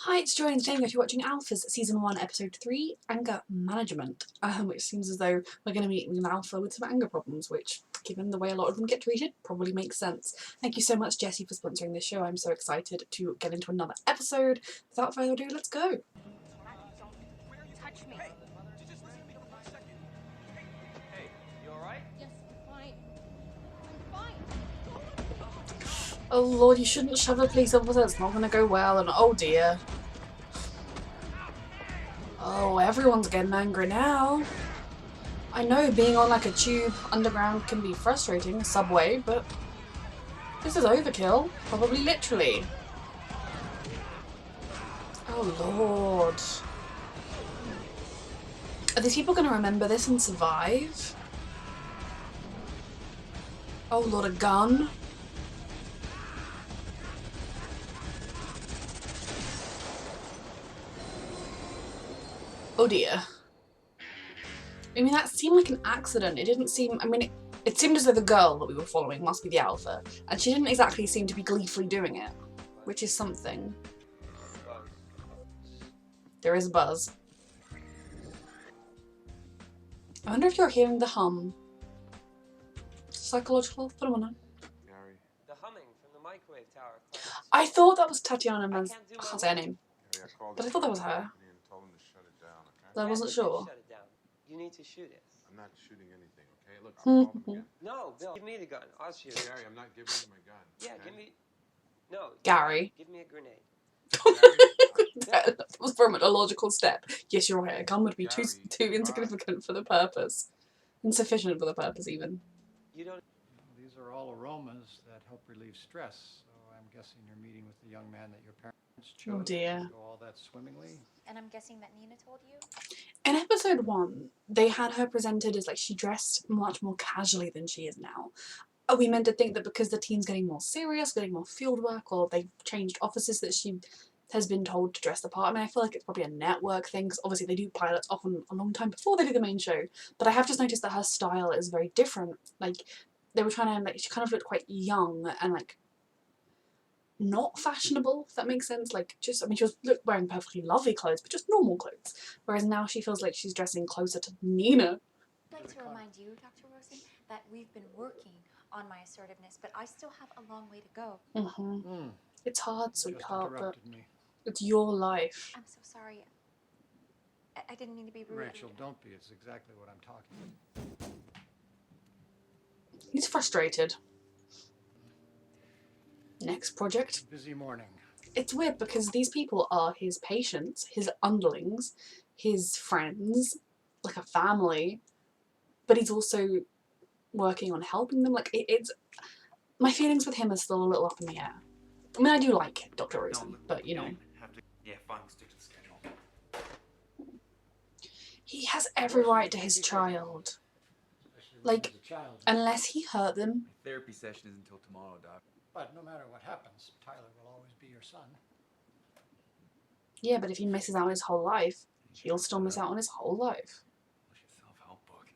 Hi, it's Joy and today you're watching Alpha's Season 1, Episode 3, Anger Management, which seems as though we're going to meet with an Alpha with some anger problems, which, given the way a lot of them get treated, probably makes sense. Thank you so much, Jessie, for sponsoring this show. I'm so excited to get into another episode. Without further ado, let's go! Touch me. Hey, just listen to me for a second. Hey, you alright? Yes, I'm fine. I'm fine. Oh lord, you shouldn't shove a police officer, it's not going to go well, and oh dear. Oh, everyone's getting angry now. I know being on like a tube underground can be frustrating, a subway, but this is overkill. Probably literally. Oh lord. Are these people going to remember this and survive? Oh lord, a gun? Oh dear. I mean, that seemed like an accident. It didn't seem... I mean, it seemed as though the girl that we were following must be the Alpha, and she didn't exactly seem to be gleefully doing it, which is something. There is a buzz. I wonder if you're hearing the hum. Psychological phenomenon. Gary. The humming from the microwave tower. I thought that was Tatiana Man's... I can't say her name. Gary, I But I thought that was her. and told him to shut it down, okay? But I wasn't sure. Shut it down. You need to shoot it. I'm not shooting anything, okay? Look, I'll call him again. No, Bill, give me the gun. I'll shoot it. Gary, I'm not giving you my gun. Yeah, okay? give me... No. Gary. Give me a grenade. That was from a logical step. Yes, you're right. A gun would be too Gary, insignificant for the purpose. Insufficient for the purpose, even. You don't... These are all aromas that help relieve stress, so I'm guessing you're meeting with the young man that your parents chose. Oh dear. To go all that swimmingly. And I'm guessing that Nina told you? In episode 1, they had her presented as like she dressed much more casually than she is now. Are we meant to think that because the team's getting more serious, getting more field work, or they've changed offices that she has been told to dress the part? I mean, I feel like it's probably a network thing, because obviously they do pilots often a long time before they do the main show, but I have just noticed that her style is very different. Like, they were trying to, like, she kind of looked quite young and, like, not fashionable, if that makes sense. Like, just, I mean, she was wearing perfectly lovely clothes, but just normal clothes. Whereas now she feels like she's dressing closer to Nina. I'd like to remind you, Dr. Rosen, that we've been working on my assertiveness, but I still have a long way to go. It's hard, Just sweetheart, but interrupted me. it's your life. I'm so sorry. I didn't mean to be rude. Rachel, don't be. It's exactly what I'm talking about. He's frustrated. Next project. Busy morning. It's weird because these people are his patients, his underlings, his friends, like a family, but he's also working on helping them. Like, it's... My feelings with him are still a little up in the air. I mean, I do like Dr. Rosen, but, you know. Yeah, fine, stick to the schedule. He has every right to his child. Like, As a child. unless he hurt them. My therapy session isn't until tomorrow, Doc. But no matter what happens, Tyler will always be your son. Yeah, but if he misses out on his whole life, he'll still miss out on his whole life. What's your self-help book?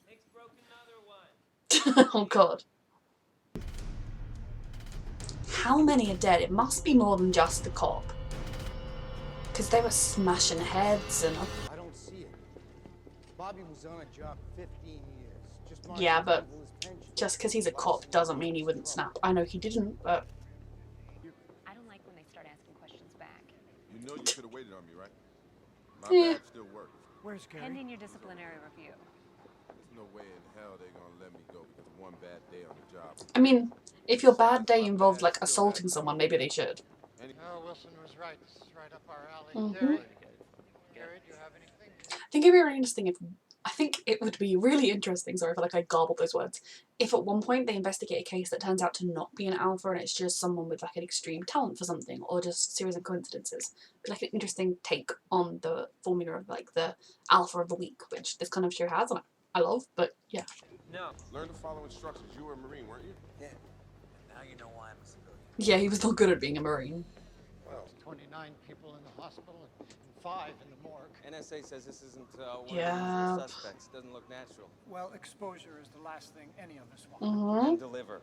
Nick's broke another one. Oh god. How many are dead? It must be more than just the cop. Because they were smashing heads and... I don't see it. Bobby was on a job 15 years. Just Yeah, but his pension. just because he's a cop doesn't mean he wouldn't snap. I know he didn't, but... I don't like when they start asking questions back. You know you could have waited on me, right? My Yeah. bad still works. Where's Gary? Pending your disciplinary review. There's no way in hell they're gonna let me go because of one bad day on the job. I mean, if your bad day involved, like, assaulting someone, maybe they should. Oh, Wilson was right. This is right up our alley. Mhm. Gary, do you have anything? I think it'd be really interesting if... I think it would be really interesting, sorry, I feel like I garbled those words, if at one point they investigate a case that turns out to not be an Alpha and it's just someone with like an extreme talent for something, or just a series of coincidences. It'd be like an interesting take on the formula of like the Alpha of the week, which this kind of show has, and I love, but yeah. No. Learn to follow instructions. You were a Marine, weren't you? Yeah. And now you know why I'm a civilian. Yeah, he was not good at being a Marine. Well, 29 people in the hospital and 5 in the morgue. NSA says this isn't one Yeah. of the suspects. Doesn't look natural. Well, exposure is the last thing any of us want. Mm-hmm. And deliver.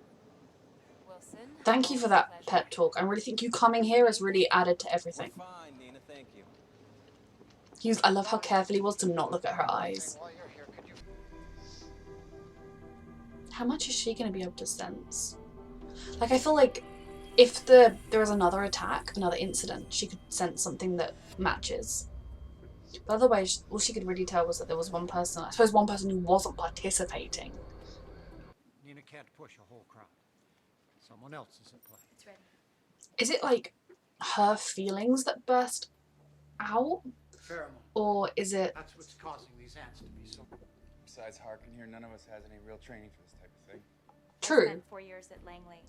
Wilson. Thank you for that pep talk. I really think you coming here has really added to everything. Fine, Nina, thank you. I love how careful he was to not look at her eyes. While you're here, could you... How much is she going to be able to sense? Like, I feel like if there was another attack, another incident, she could sense something that matches. But otherwise, all she could really tell was that there was one person, I suppose one person who wasn't participating. Nina can't push a whole crowd. Someone else is at play. It's ready. Is it like her feelings that burst out? Pheromone. Or is it... That's what's causing these ants to be so... Besides Harkin here, none of us has any real training for this type of thing. True. I spent 4 years at Langley.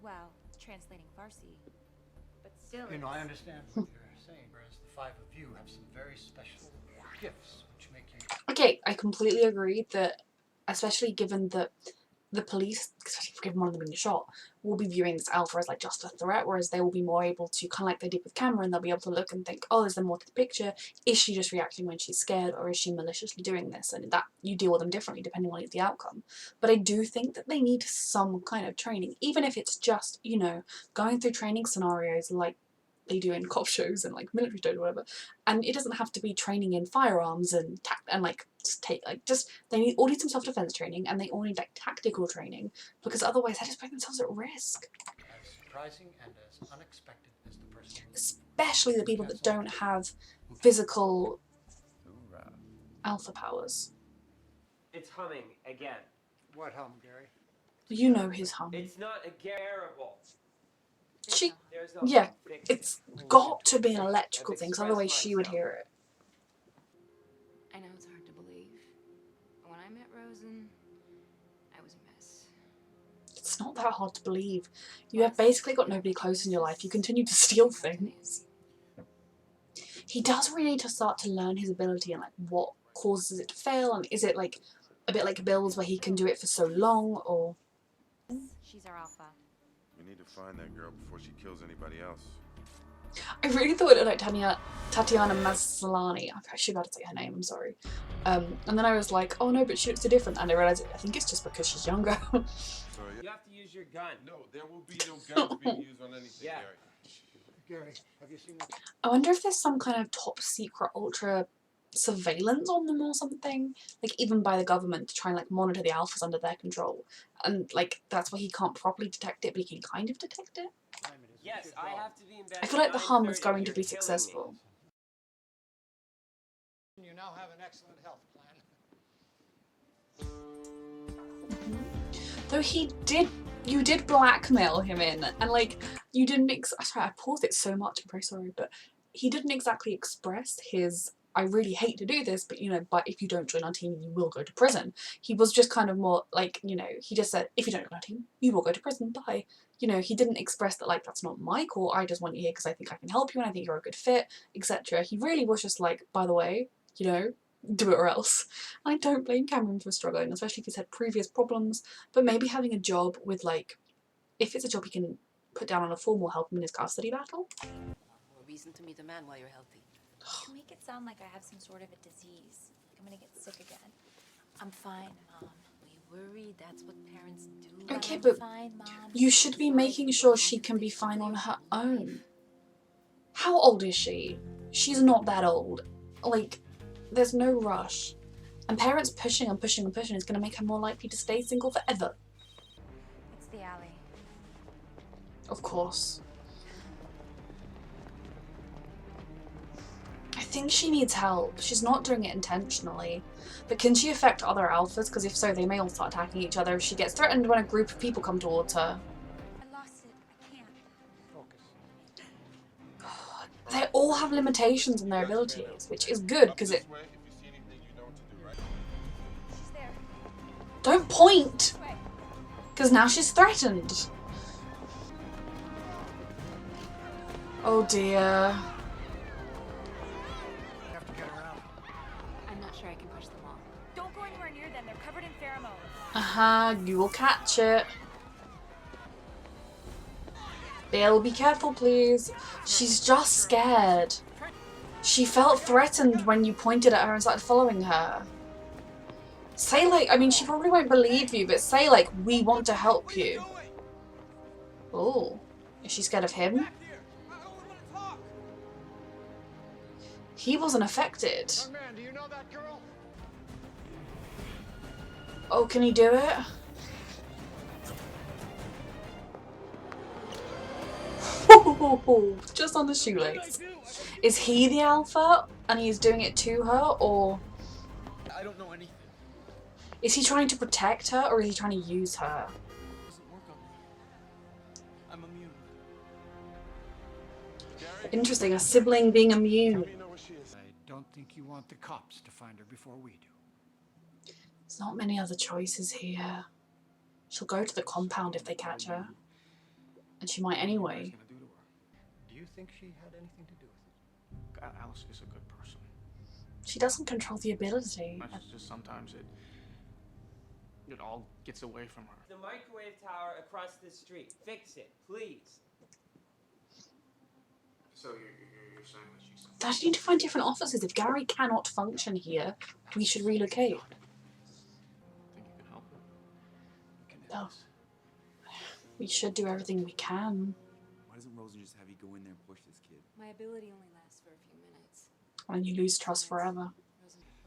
Well, translating Farsi. But still, You know, I understand what you're saying, whereas the five of you have some very special gifts which make you... Okay, I completely agree that, especially given that the police, especially given one of them being shot, will be viewing this alpha as like just a threat, whereas they will be more able to, kind of like they did with Cameron, they'll be able to look and think, oh, is there more to the picture? Is she just reacting when she's scared, or is she maliciously doing this? And that you deal with them differently depending on the outcome. But I do think that they need some kind of training, even if it's just, you know, going through training scenarios like they do in cop shows and like military shows or whatever, and it doesn't have to be training in firearms and they all need some self-defense training, and they all need like tactical training, because otherwise they just put themselves at risk, as surprising and as unexpected as the person who... especially the people that don't have physical alpha powers. It's humming again. What hum, Gary? You know his hum. It's not a garable. There's no Yeah, fix it's it. got to be an electrical thing, 'cause otherwise she would hear it. I know it's hard to believe. But when I met Rosen, I was a mess. It's not that hard to believe. You have basically got nobody close in your life. You continue to steal things. He does really need to start to learn his ability and like what causes it to fail, and is it like a bit like Bill's where he can do it for so long, or... she's our alpha. We need to find that girl before she kills anybody else. I really thought it like Tatiana Maslany. I'm actually about to say her name, I'm sorry. And then I was like, oh no, but she looks so different, and I realised I think it's just because she's younger. So, You have to use your gun. no, there will be no guns being used on anything, Yeah. Gary. Gary, have you seen that? I wonder if there's some kind of top secret ultra surveillance on them or something, like even by the government, to try and like monitor the alphas under their control, and like that's why he can't properly detect it, but he can kind of detect it. Time it is. Yes, I have to be in bed. I feel like the hum is 9:30. going to You're be killing me. successful. You now have an excellent health plan. Though you did blackmail him in, and like you didn't. Sorry, I paused it so much. I'm very sorry, but he didn't exactly express his, I really hate to do this, but you know, but if you don't join our team, you will go to prison. He was just kind of more like, you know, he just said, if you don't join our team, you will go to prison. Bye. You know, he didn't express that like that's not my call. I just want you here because I think I can help you and I think you're a good fit, etc. He really was just like, by the way, you know, do it or else. I don't blame Cameron for struggling, especially if he's had previous problems, but maybe having a job with like, if it's a job he can put down on a form will help him in his custody battle. More reason to meet a man while you're healthy. You make it sound like I have some sort of a disease. Like I'm gonna get sick again. I'm fine, Mom. We worry, that's what parents do. Okay, I'm but fine, Mom. you should be making sure she can be fine on her own. How old is she? She's not that old. Like, there's no rush. And parents pushing and pushing and pushing is going to make her more likely to stay single forever. It's the alley. Of course. I think she needs help. She's not doing it intentionally. But can she affect other alphas? Because if so, they may all start attacking each other if she gets threatened when a group of people come towards her. I lost it. I can't. Focus. They all have limitations in their abilities, which is good because it... This way, if you see anything, you know what to do, right? She's there. Don't point! This way. Because now she's threatened. Oh dear. You have to get around. I'm not sure I can push the wall. Don't go anywhere near them. They're covered in pheromones. Uh-huh, you will catch it. Bill, be careful please. She's just scared. She felt threatened when you pointed at her and started following her. Say like, I mean she probably won't believe you, but say like, we want to help you. Oh, is she scared of him? Back here! I only want to talk! He wasn't affected. Young man, do you know that girl? Oh, can he do it? Just on the shoelace. Is he the alpha and he's doing it to her, or I don't know anything. is he trying to protect her, or is he trying to use her? It doesn't work on me. I'm immune. Interesting, a sibling being immune. I don't think you want the cops to find her before we do. There's not many other choices here. She'll go to the compound if they catch her. And she might anyway. Do you think she had anything to do with it? Alice is a good person. She doesn't control the ability. It's just sometimes it all gets away from her. The microwave tower across the street. Fix it, please. So you're saying that she's... They need to find different offices. If Gary cannot function here, we should relocate. Think you can help her? We can Oh. do this. We should do everything we can. Why doesn't Rosen just have you go in there and push this kid? My ability only lasts for a few minutes. And you lose trust forever.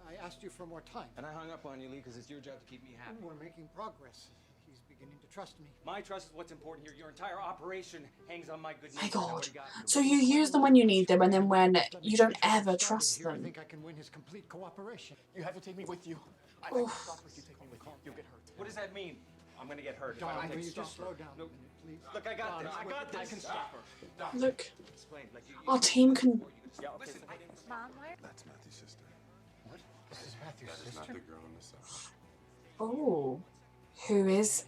I asked you for more time. And I hung up on you, Lee, because it's your job to keep me happy. We're making progress. He's beginning to trust me. My trust is what's important here. Your entire operation hangs on my good My nature. God. So you use them when you need them, and then when you don't ever Started trust here, I them. think I can win his complete cooperation. You have to take me with you. I Oof. can't stop if you take me with you. You'll get hurt. What does that mean? I'm gonna get hurt. Don, if I will don't you stop just her. slow down No, a minute, please? look, I got Don, this. I got this. I can stop her. Look, Explain. Like our team can. Yeah, okay. Mom, why? That's Matthew's sister. What? This is Matthew's That is not sister? the girl on the side. Oh, who is?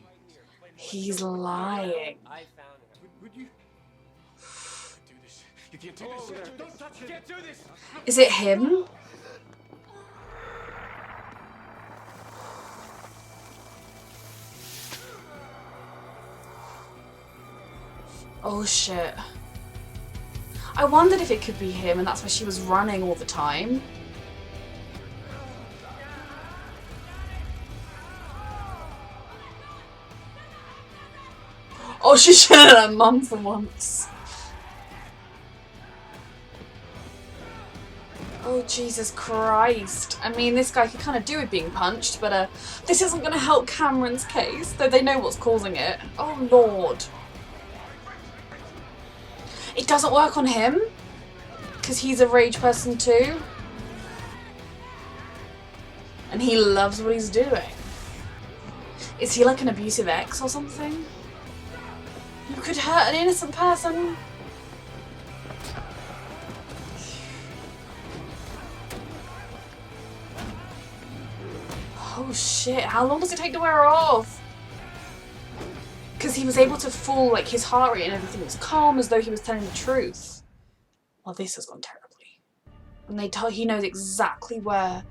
He's lying. I found her. Would you? Do this. You can't do this. Don't touch it. You can't do this. Is it him? Oh shit. I wondered if it could be him and that's why she was running all the time. Oh, she should have her mum for once. Oh, Jesus Christ. I mean, this guy could kind of do with being punched, but this isn't going to help Cameron's case, though they know what's causing it. Oh, Lord. It doesn't work on him, because he's a rage person too. And he loves what he's doing. Is he like an abusive ex or something? You could hurt an innocent person. Oh shit, how long does it take to wear her off? Because he was able to fool, like, his heart rate and everything was calm as though he was telling the truth. Well, this has gone terribly. And he knows exactly where,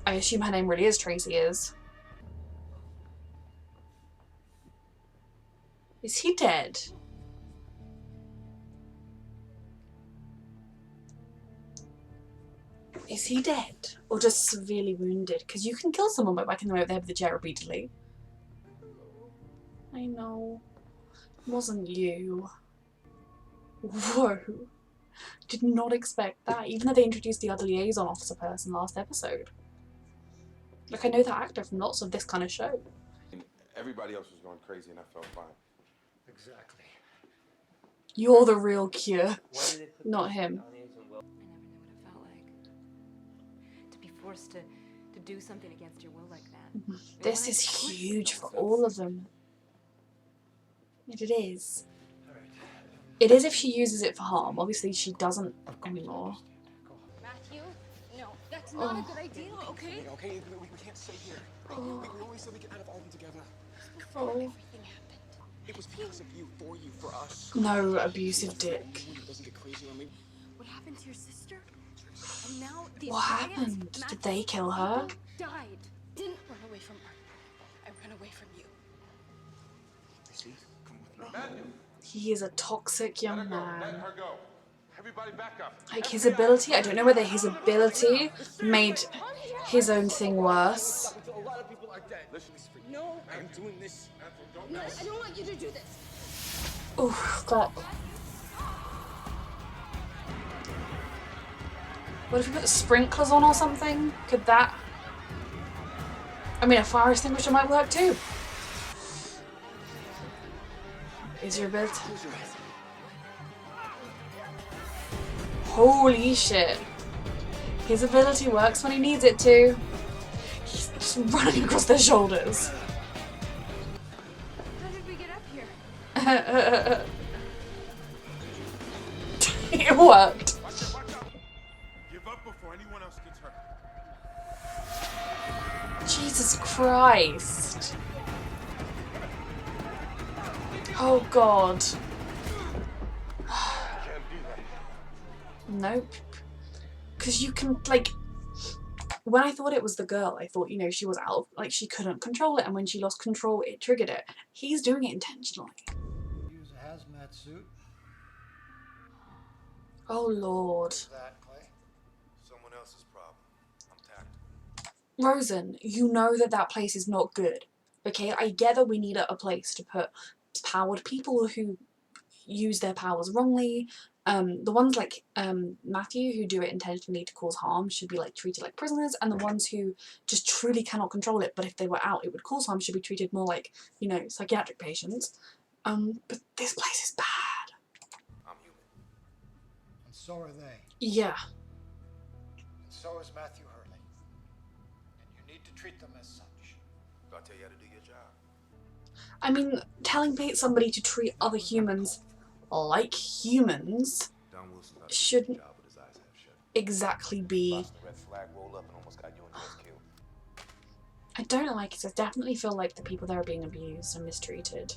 I assume her name really is Tracy, is. Is he dead? Is he dead? Or just severely wounded? Because you can kill someone by whacking them over the head with a chair repeatedly. I know. It wasn't you. Whoa. Did not expect that, even though they introduced the other liaison officer person last episode. Like, I know that actor from lots of this kind of show. Everybody else was going crazy and I felt fine. Exactly. You're the real cure, Why did they put not this him. on Agent Will? I never knew what it felt like. To be forced to do something against your will like that. This is huge for all of them. It is. It is if she uses it for harm. Obviously she doesn't anymore. Matthew? No, that's not a good idea, okay? Okay, we can't stay here. We only said we get out of Alton together. Oh. Everything happened. It was because of you, for you, for us. No, abusive dick. It doesn't get crazy on me. What happened to your sister? And now these What happened? Did they kill her? Died. Didn't run away from her. I ran away from you. See? Come with me. Matthew, He is a toxic let her young go. Let man. her go. Everybody back up. Like, his ability, I don't know whether his ability made his own thing worse. A lot of people are dead. Listen, No, I'm doing this. Matthew, don't no, mess. I don't want you to do this. Oh, God. What if we put sprinklers on or something? Could that... I mean, a fire extinguisher might work too. Is your ability... Holy shit. His ability works when he needs it to. He's just running across their shoulders. How did we get up here? It worked. Watch out. Give up before anyone else gets hurt. Jesus Christ. Oh God. Nope. Because you can, like, when I thought it was the girl, I thought, you know, she was out of, like, she couldn't control it, and when she lost control, it triggered it. He's doing it intentionally. Use a hazmat suit. Oh Lord. That, Clay? Someone else's problem. I'm tactical. Rosen, you know that that place is not good. Okay, I get that we need a place to put powered people who use their powers wrongly. The ones like Matthew who do it intentionally to cause harm should be like treated like prisoners, and the ones who just truly cannot control it, but if they were out it would cause harm, should be treated more like, you know, psychiatric patients. But this place is bad. I'm human. And so are they. Yeah. And so is Matthew Hurley. And you need to treat them as such. I'll tell you how to do your job. I mean, telling somebody to treat other humans like humans shouldn't exactly be... I don't like it. I definitely feel like the people there are being abused and mistreated.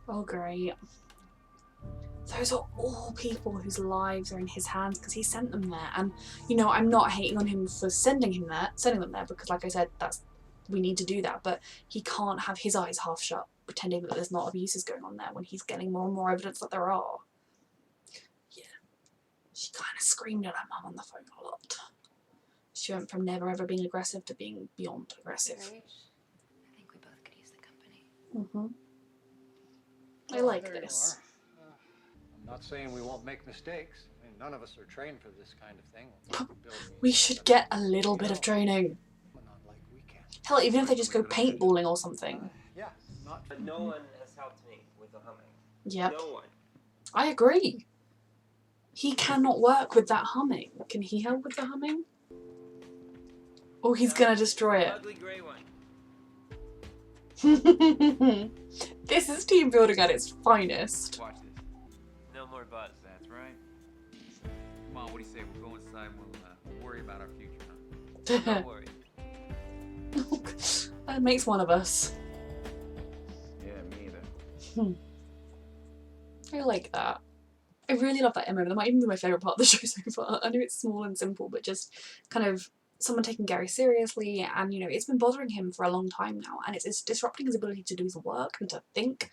Oh great. Those are all people whose lives are in his hands because he sent them there. And, you know, I'm not hating on him for sending them there because, like I said, we need to do that. But he can't have his eyes half shut pretending that there's not abuses going on there when he's getting more and more evidence that there are. Yeah. She kind of screamed at her mum on the phone a lot. She went from never ever being aggressive to being beyond aggressive. I think we both could use the company. I like this. I'm not saying we won't make mistakes. I mean, none of us are trained for this kind of thing. We should get a little bit of training. Hell, even if they just go paintballing or something. Yeah, no one has helped me with the humming. Yep. No one. I agree. He cannot work with that humming. Can he help with the humming? Oh, he's gonna destroy it. Ugly gray one. This is team building at its finest. Watch this. No more buzz. That's right. Come on, what do you say? We'll go inside and we'll worry about our future, huh? Don't worry. That makes one of us. Yeah, me either. I like that. I really love that moment. That might even be my favourite part of the show so far. I know it's small and simple, but just kind of someone taking Gary seriously, and, you know, it's been bothering him for a long time now, and it's disrupting his ability to do his work and to think.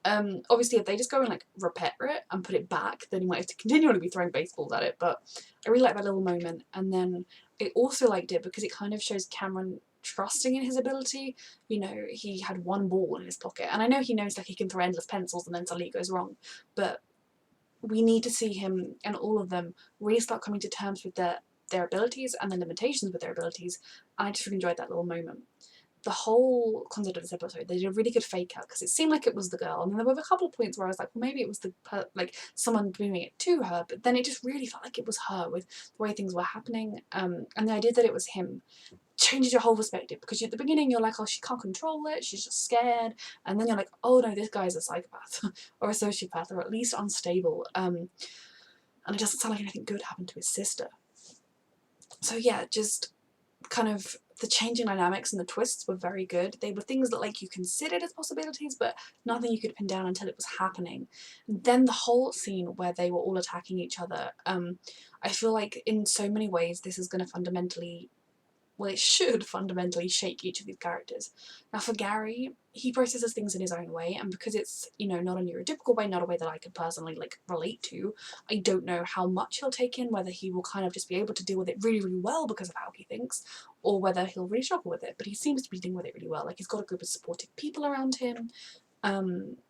Obviously, if they just go and, like, repair it and put it back, then he might have to continually be throwing baseballs at it, but I really like that little moment. And then I also liked it because it kind of shows Cameron trusting in his ability. You know, he had one ball in his pocket, and I know he knows, like, he can throw endless pencils and then suddenly it goes wrong, but we need to see him and all of them really start coming to terms with their abilities and the limitations with their abilities, and I just really enjoyed that little moment. The whole concept of this episode, they did a really good fake out because it seemed like it was the girl, and then there were a couple of points where I was like, well, maybe it was like someone doing it to her, but then it just really felt like it was her with the way things were happening, and the idea that it was him changes your whole perspective, because at the beginning you're like, oh, she can't control it, she's just scared, and then you're like, oh no, this guy's a psychopath or a sociopath, or at least unstable, and it doesn't sound like anything good happened to his sister. So yeah, just kind of the changing dynamics and the twists were very good. They were things that, like, you considered as possibilities, but nothing you could pin down until it was happening. And then the whole scene where they were all attacking each other, I feel like in so many ways this is going to fundamentally, well, it should fundamentally shake each of these characters. Now for Gary, he processes things in his own way, and because it's, you know, not a neurotypical way, not a way that I could personally, like, relate to, I don't know how much he'll take in, whether he will kind of just be able to deal with it really, really well because of how he thinks, or whether he'll really struggle with it. But he seems to be dealing with it really well. Like, he's got a group of supportive people around him.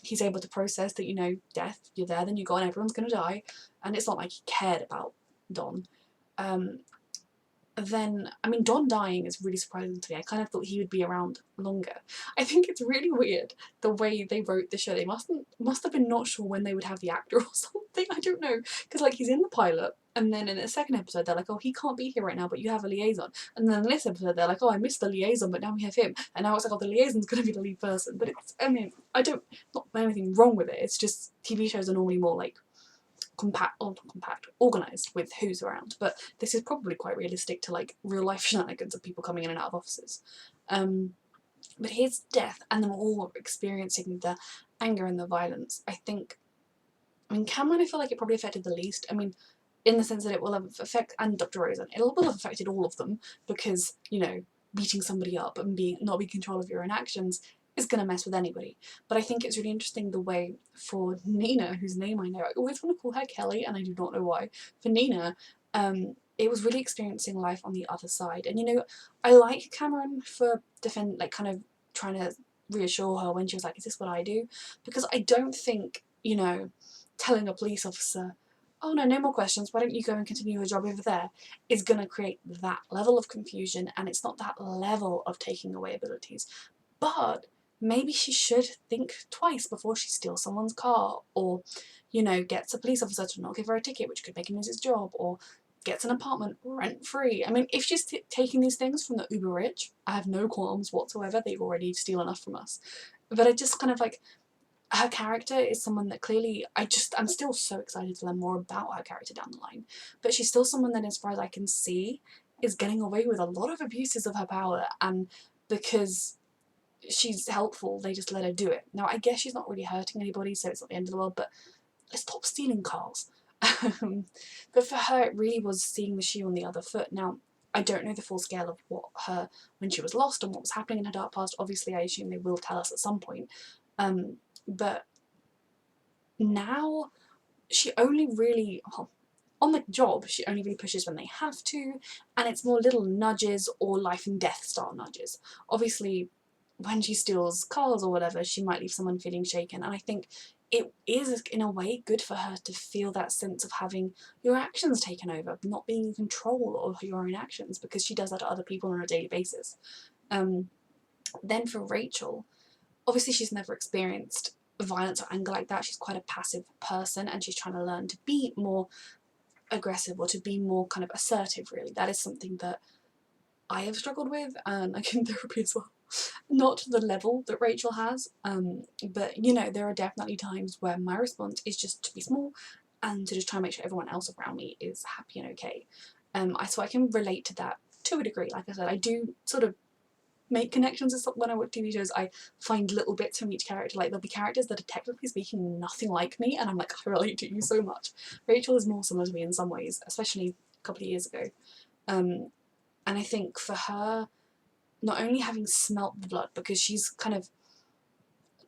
he's able to process that, you know, death, you're there, then you're gone, everyone's gonna die, and it's not like he cared about Don. Then, I mean, Don dying is really surprising to me. I kind of thought he would be around longer. I think it's really weird the way they wrote the show. They must have been not sure when they would have the actor or something. I don't know, because like he's in the pilot, and then in the second episode they're like, oh, he can't be here right now, but you have a liaison. And then in this episode they're like, oh, I missed the liaison, but now we have him. And now it's like, oh, the liaison's gonna be the lead person. But it's, I mean, not anything wrong with it. It's just TV shows are normally more like organised with who's around, but this is probably quite realistic to like real life shenanigans of people coming in and out of offices. But his death and them all experiencing the anger and the violence, I mean, Cameron, I feel like it probably affected the least. I mean, in the sense that it will have and Dr. Rosen, it will have affected all of them because, you know, beating somebody up and not being in control of your own actions is going to mess with anybody. But I think it's really interesting the way for Nina, whose name I know, I always want to call her Kelly and I do not know why, for Nina, it was really experiencing life on the other side. And, you know, I like Cameron for kind of trying to reassure her when she was like, is this what I do? Because I don't think, you know, telling a police officer, oh no, no more questions, why don't you go and continue your job over there, is going to create that level of confusion, and it's not that level of taking away abilities. But maybe she should think twice before she steals someone's car, or, you know, gets a police officer to not give her a ticket, which could make him lose his job, or gets an apartment rent-free. I mean, if she's taking these things from the uber rich, I have no qualms whatsoever, they've already steal enough from us. But I just kind of like, her character is someone that clearly, I'm still so excited to learn more about her character down the line, but she's still someone that, as far as I can see, is getting away with a lot of abuses of her power, and because she's helpful, they just let her do it. Now, I guess she's not really hurting anybody, so it's not the end of the world, but let's stop stealing cars. But for her, it really was seeing the shoe on the other foot. Now, I don't know the full scale of when she was lost and what was happening in her dark past. Obviously, I assume they will tell us at some point. But now, she only really, well, on the job, she only really pushes when they have to, and it's more little nudges or life and death style nudges. Obviously, when she steals cars or whatever, she might leave someone feeling shaken, and I think it is, in a way, good for her to feel that sense of having your actions taken over, not being in control of your own actions, because she does that to other people on a daily basis. Then for Rachel, obviously she's never experienced violence or anger like that. She's quite a passive person, and she's trying to learn to be more aggressive, or to be more kind of assertive, really. That is something that I have struggled with, and like in therapy as well. Not to the level that Rachel has, but you know, there are definitely times where my response is just to be small and to just try and make sure everyone else around me is happy and okay. So I can relate to that to a degree. Like I said, I do sort of make connections with when I watch TV shows. I find little bits from each character. Like, there'll be characters that are technically speaking nothing like me, and I'm like, I relate to you so much. Rachel is more similar to me in some ways, especially a couple of years ago. And I think for her, not only having smelt the blood, because she's kind of,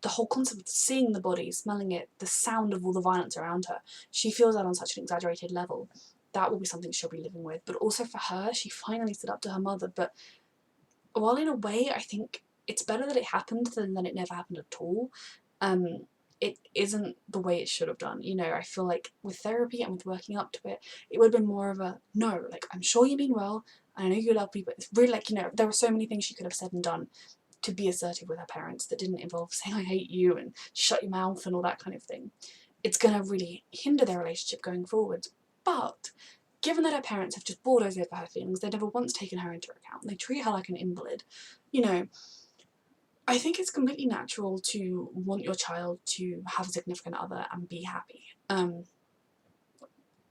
the whole concept of seeing the body, smelling it, the sound of all the violence around her, she feels that on such an exaggerated level. That will be something she'll be living with. But also for her, she finally stood up to her mother. But while in a way I think it's better that it happened than that it never happened at all, it isn't the way it should have done. You know, I feel like with therapy and with working up to it, it would have been more of a, no, like, I'm sure you mean well, I know you love me, but it's really like, you know, there were so many things she could have said and done to be assertive with her parents that didn't involve saying I hate you and shut your mouth and all that kind of thing. It's going to really hinder their relationship going forward. But given that her parents have just bulldozed over her feelings, they've never once taken her into account, they treat her like an invalid, you know, I think it's completely natural to want your child to have a significant other and be happy.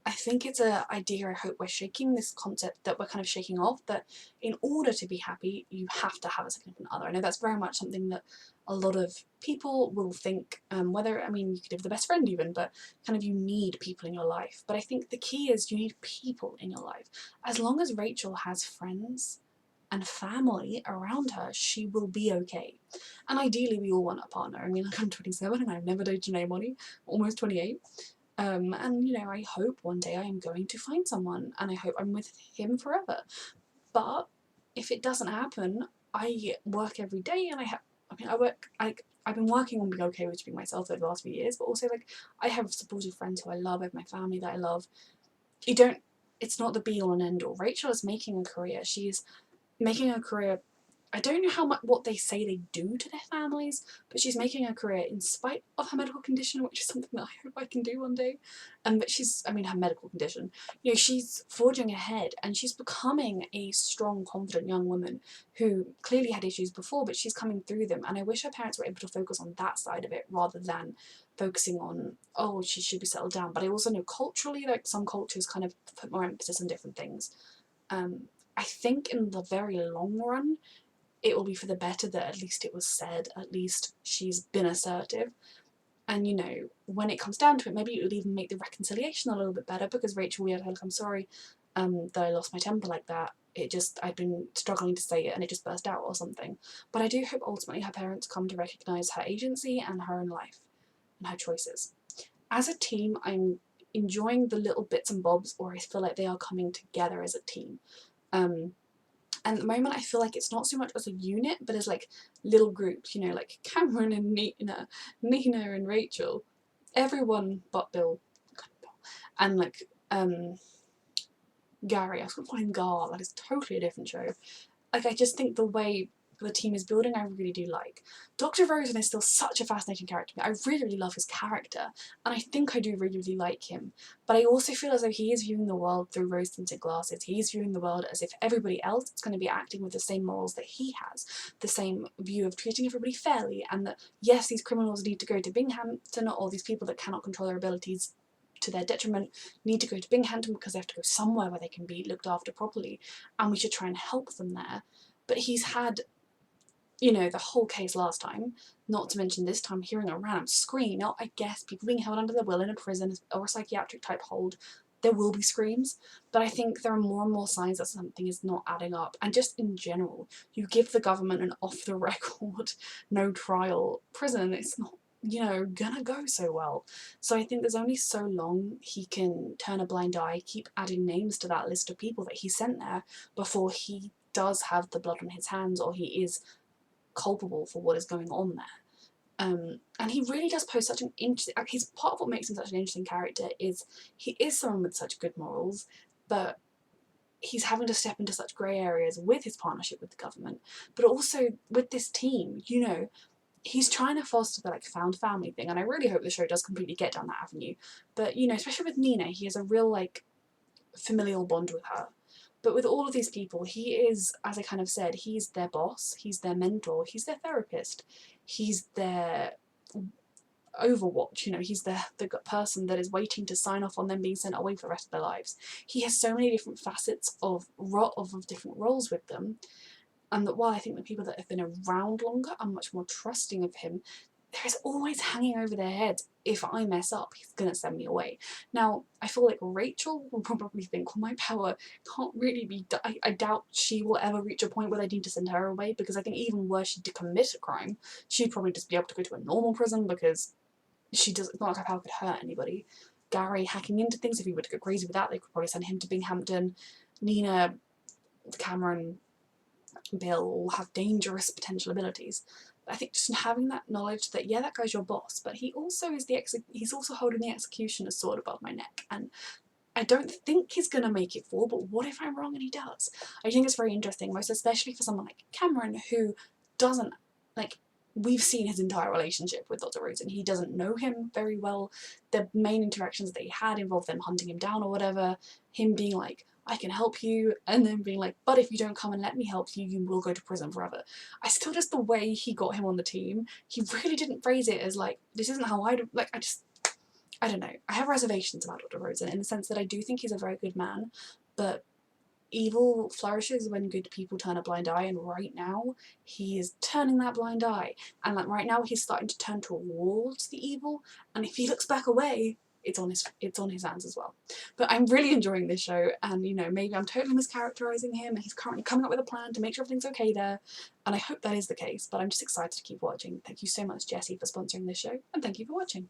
I think it's an idea I hope we're shaking, this concept that we're kind of shaking off, that in order to be happy, you have to have a significant other. I know that's very much something that a lot of people will think, whether, I mean, you could have the best friend even, but kind of you need people in your life. But I think the key is you need people in your life. As long as Rachel has friends and family around her, she will be okay. And ideally, we all want a partner. I mean, like, I'm 27 and I've never dated anybody, almost 28. And, you know, I hope one day I am going to find someone, and I hope I'm with him forever. But if it doesn't happen, I work every day, and I work like I've been working on being okay with being myself over the last few years, but also like I have supportive friends who I love, I have my family that I love. It's not the be all and end all. Rachel is making a career. She's making a career. I don't know how much what they say they do to their families, but she's making a career in spite of her medical condition, which is something that I hope I can do one day. But her medical condition, she's forging ahead and she's becoming a strong, confident young woman who clearly had issues before, but she's coming through them. And I wish her parents were able to focus on that side of it rather than focusing on, oh, she should be settled down. But I also know culturally, like some cultures kind of put more emphasis on different things. I think in the very long run, it will be for the better that at least it was said, at least she's been assertive. And when it comes down to it, maybe it would even make the reconciliation a little bit better, because Rachel will be able to like, I'm sorry that I lost my temper like that. I'd been struggling to say it and it just burst out or something. But I do hope ultimately her parents come to recognise her agency and her own life and her choices. As a team, I'm enjoying the little bits and bobs, or I feel like they are coming together as a team. And at the moment I feel like it's not so much as a unit, but as like little groups, like Cameron and Nina and Rachel, everyone but Bill, and like Gary. I was gonna call him Gar, that is totally a different show. Like, I just think the way the team is building, I really do like. Dr. Rosen is still such a fascinating character. I really, really love his character, and I think I do really, really like him. But I also feel as though he is viewing the world through rose-tinted glasses. He is viewing the world as if everybody else is going to be acting with the same morals that he has, the same view of treating everybody fairly, and that, yes, these criminals need to go to Binghamton, or these people that cannot control their abilities to their detriment need to go to Binghamton because they have to go somewhere where they can be looked after properly, and we should try and help them there. But he's had, the whole case last time, not to mention this time hearing a random scream. Now, I guess people being held under their will in a prison or a psychiatric type hold, there will be screams, but I think there are more and more signs that something is not adding up. And just in general, you give the government an off-the-record, no trial prison, it's not, gonna go so well. So I think there's only so long he can turn a blind eye, keep adding names to that list of people that he sent there before he does have the blood on his hands, or he is culpable for what is going on there. And he really does pose such an interesting, he's part of what makes him such an interesting character is he is someone with such good morals, but he's having to step into such grey areas with his partnership with the government, but also with this team. He's trying to foster the found family thing, and I really hope the show does completely get down that avenue. But especially with Nina, he has a real familial bond with her. But with all of these people, he is, as I kind of said, he's their boss, he's their mentor, he's their therapist, he's their overwatch, he's the person that is waiting to sign off on them being sent away for the rest of their lives. He has so many different facets of different roles with them, and that while I think the people that have been around longer are much more trusting of him, there is always hanging over their heads, if I mess up, he's going to send me away. Now, I feel like Rachel will probably think, well, my power can't really be... I doubt she will ever reach a point where they need to send her away, because I think even were she to commit a crime, she'd probably just be able to go to a normal prison, because it's not like her power could hurt anybody. Gary hacking into things, if he were to go crazy with that, they could probably send him to Binghamton. Nina, Cameron, Bill all have dangerous potential abilities. I think just having that knowledge that, yeah, that guy's your boss, but he also is he's also holding the executioner's sword above my neck, and I don't think he's gonna make it fall, but what if I'm wrong and he does? I think it's very interesting, most especially for someone like Cameron, who doesn't, we've seen his entire relationship with Dr. Rosen. He doesn't know him very well. The main interactions that he had involved them hunting him down or whatever, him being like, I can help you, and then being like, but if you don't come and let me help you, you will go to prison forever. I still just, the way he got him on the team, he really didn't phrase it as this isn't how I don't know. I have reservations about Dr. Rosen in the sense that I do think he's a very good man, but evil flourishes when good people turn a blind eye, and right now he is turning that blind eye, and right now he's starting to turn towards the evil, and if he looks back away, it's on his hands as well. But I'm really enjoying this show, and maybe I'm totally mischaracterizing him, and he's currently coming up with a plan to make sure everything's okay there, and I hope that is the case, but I'm just excited to keep watching. Thank you so much, Jessie, for sponsoring this show, and thank you for watching.